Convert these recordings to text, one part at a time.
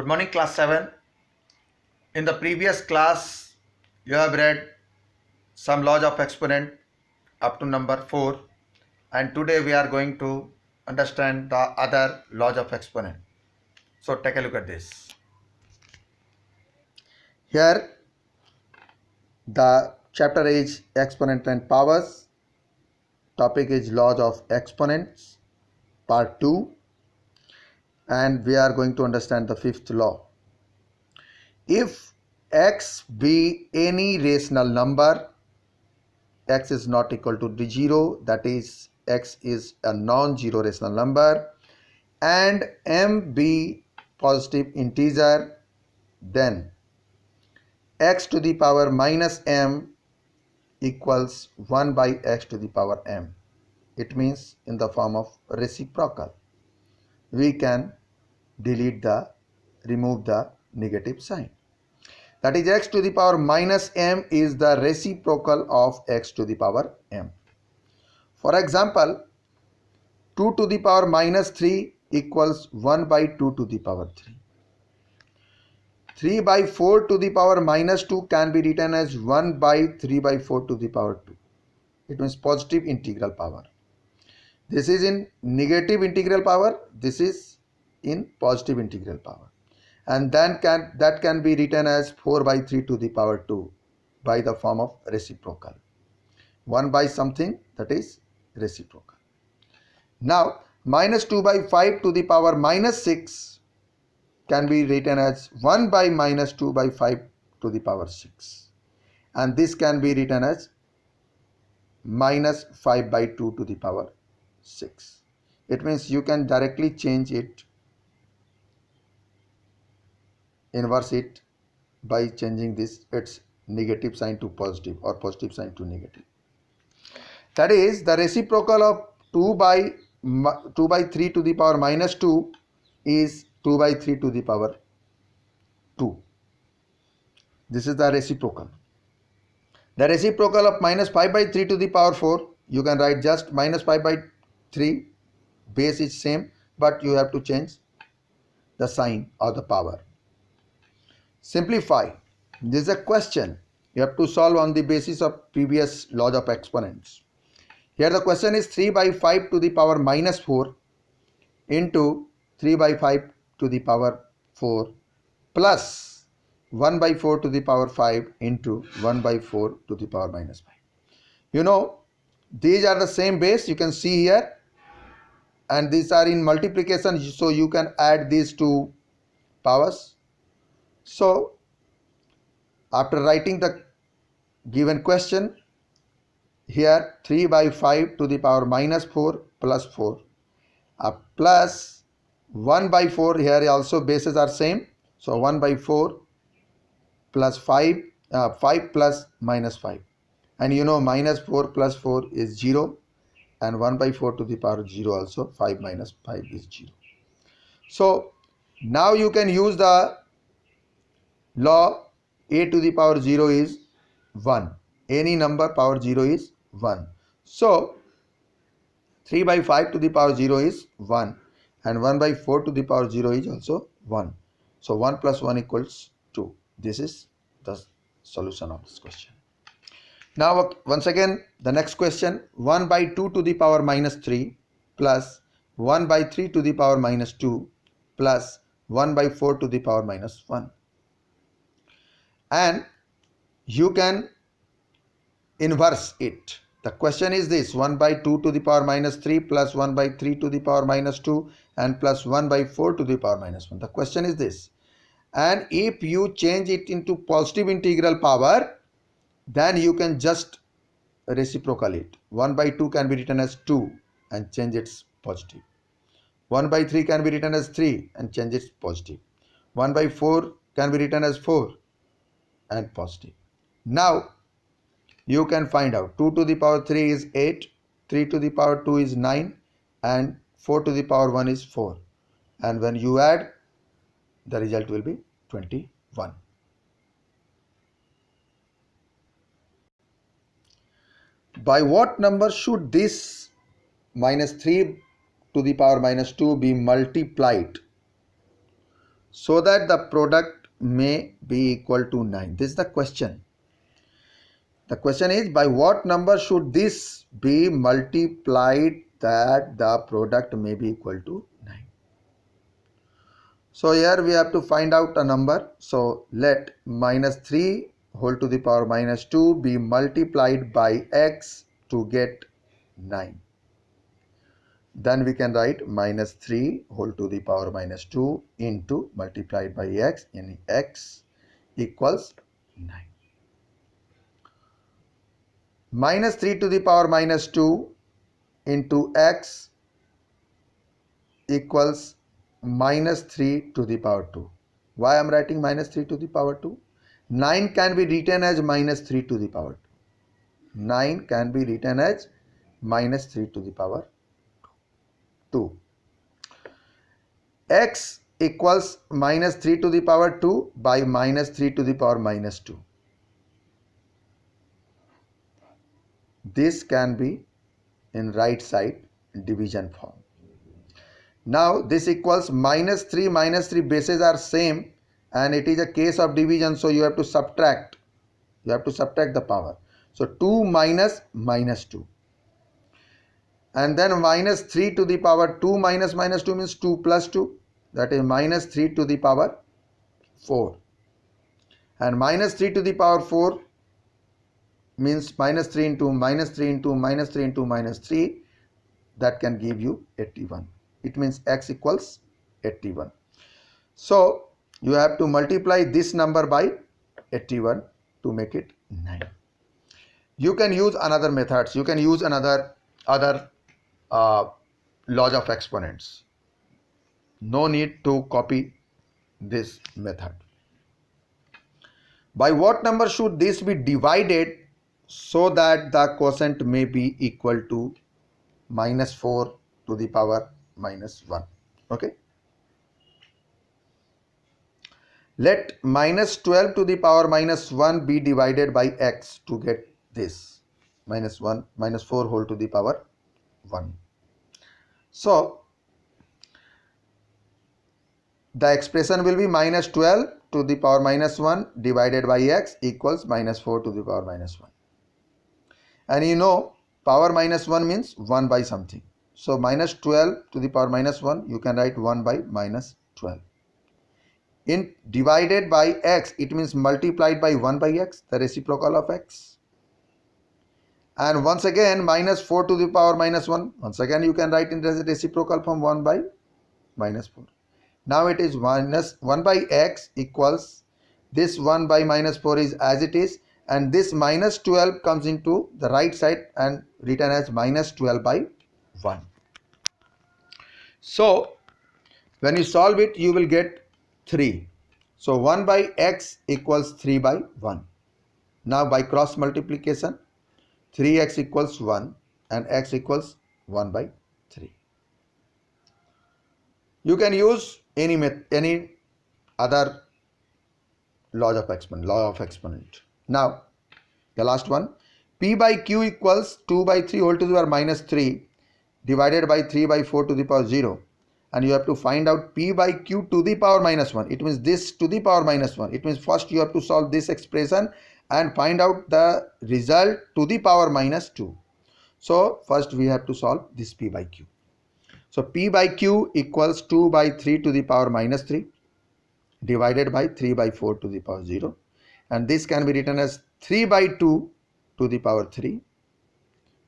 Good morning, class 7. In the previous class, you have read some laws of exponent up to number 4, and today we are going to understand the other laws of exponent. So take a look at this. Here the chapter is exponent and powers. Topic is laws of exponents, part 2, and we are going to understand the fifth law. If x be any rational number, x is not equal to 0, that is x is a non-zero rational number, and m be positive integer, then x to the power minus m equals 1 by x to the power m. It means in the form of reciprocal. We can remove the negative sign. That is, x to the power minus m is the reciprocal of x to the power m. For example, 2 to the power minus 3 equals 1 by 2 to the power 3. 3 by 4 to the power minus 2 can be written as 1 by 3 by 4 to the power 2. It means positive integral power. This is in negative integral power, this is in positive integral power. And then that can be written as 4 by 3 to the power 2 by the form of reciprocal. 1 by something, that is reciprocal. Now minus 2 by 5 to the power minus 6 can be written as 1 by minus 2 by 5 to the power 6, and this can be written as minus 5 by 2 to the power 6. It means you can directly change it, inverse it by changing its negative sign to positive or positive sign to negative. That is, the reciprocal of 2 by 3 to the power minus 2 is 2 by 3 to the power 2. This is the reciprocal. The reciprocal of minus 5 by 3 to the power 4, you can write just minus 5 by 3, base is same, but you have to change the sign or the power. Simplify. This is a question you have to solve on the basis of previous laws of exponents. Here the question is 3 by 5 to the power minus 4 into 3 by 5 to the power 4 plus 1 by 4 to the power 5 into 1 by 4 to the power minus 5. You know, these are the same base, you can see here, and these are in multiplication, so you can add these two powers. So after writing the given question, here 3 by 5 to the power minus 4 plus 4 plus 1 by 4, here also bases are same, so 1 by 4 plus 5 plus minus 5, and you know minus 4 plus 4 is 0, and 1 by 4 to the power 0 also, 5 minus 5 is 0. So now you can use the law a to the power 0 is 1. Any number power 0 is 1. So 3 by 5 to the power 0 is 1, and 1 by 4 to the power 0 is also 1. So 1 plus 1 equals 2. This is the solution of this question. Now once again the next question, 1 by 2 to the power minus 3 plus 1 by 3 to the power minus 2 plus 1 by 4 to the power minus 1. And you can inverse it. The question is this, 1 by 2 to the power minus 3 plus 1 by 3 to the power minus 2 and plus 1 by 4 to the power minus 1. The question is this, and if you change it into positive integral power, then you can just reciprocal it. 1 by 2 can be written as 2 and change its positive. 1 by 3 can be written as 3 and change its positive. 1 by 4 can be written as 4 and positive. Now you can find out 2 to the power 3 is 8, 3 to the power 2 is 9, and 4 to the power 1 is 4, and when you add, the result will be 21. By what number should this minus 3 to the power minus 2 be multiplied so that the product may be equal to 9. This is the question. The question is, by what number should this be multiplied that the product may be equal to 9? So here we have to find out a number. So let minus 3 whole to the power minus 2 be multiplied by x to get 9. Then we can write minus 3 whole to the power minus 2 into multiplied by x, in x equals 9. Minus 3 to the power minus 2 into x equals minus 3 to the power 2. Why I am writing minus 3 to the power 2? 9 can be written as minus 3 to the power 2. 9 can be written as minus 3 to the power 2. X equals minus 3 to the power 2 by minus 3 to the power minus 2. This can be in right side division form. Now this equals minus 3 bases are same and it is a case of division, so you have to subtract. You have to subtract the power. So 2 minus minus 2. And then minus 3 to the power 2 minus minus 2 means 2 plus 2. That is minus 3 to the power 4. And minus 3 to the power 4 means minus 3 into minus 3 into minus 3 into minus 3. That can give you 81. It means x equals 81. So you have to multiply this number by 81 to make it 9. You can use another methods. You can use other laws of exponents. No need to copy this method. By what number should this be divided so that the quotient may be equal to minus 4 to the power minus 1? Okay. Let minus 12 to the power minus 1 be divided by x to get this minus 4 whole to the power 1. So the expression will be minus 12 to the power minus 1 divided by x equals minus 4 to the power minus 1. And you know power minus 1 means 1 by something. So minus 12 to the power minus 1, you can write 1 by minus 12. In divided by x, it means multiplied by 1 by x, the reciprocal of x. And once again minus 4 to the power minus 1, once again you can write in the reciprocal from 1 by minus 4. Now it is minus 1 by x equals this 1 by minus 4 is as it is, and this minus 12 comes into the right side and written as minus 12 by 1. So when you solve it, you will get 3. So 1 by x equals 3 by 1. Now by cross multiplication, 3x equals 1 and x equals 1 by 3. You can use any other law of exponent. Now the last one, p by q equals 2 by 3 whole to the power minus 3 divided by 3 by 4 to the power 0. And you have to find out p by q to the power minus 1. It means this to the power minus 1. It means first you have to solve this expression and find out the result to the power minus 2. So first we have to solve this p by q. So p by q equals 2 by 3 to the power minus 3 divided by 3 by 4 to the power 0. And this can be written as 3 by 2 to the power 3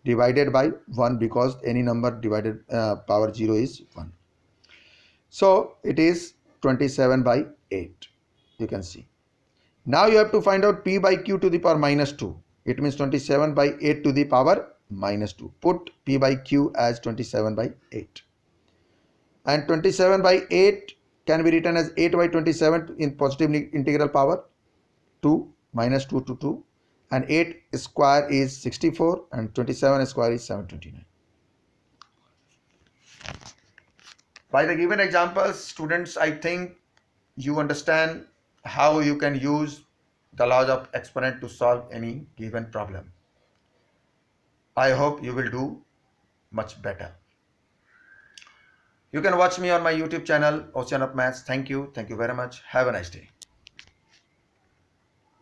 divided by 1, because any number divided power 0 is 1. So it is 27 by 8. You can see. Now you have to find out p by q to the power minus 2. It means 27 by 8 to the power minus 2. Put p by q as 27 by 8. And 27 by 8 can be written as 8 by 27 in positive integral power 2, minus 2 to 2. And 8 square is 64 and 27 square is 729. By the given examples, students, I think you understand how you can use the laws of exponent to solve any given problem. I hope you will do much better. You can watch me on my YouTube channel, Ocean of Maths. Thank you very much. Have a nice day.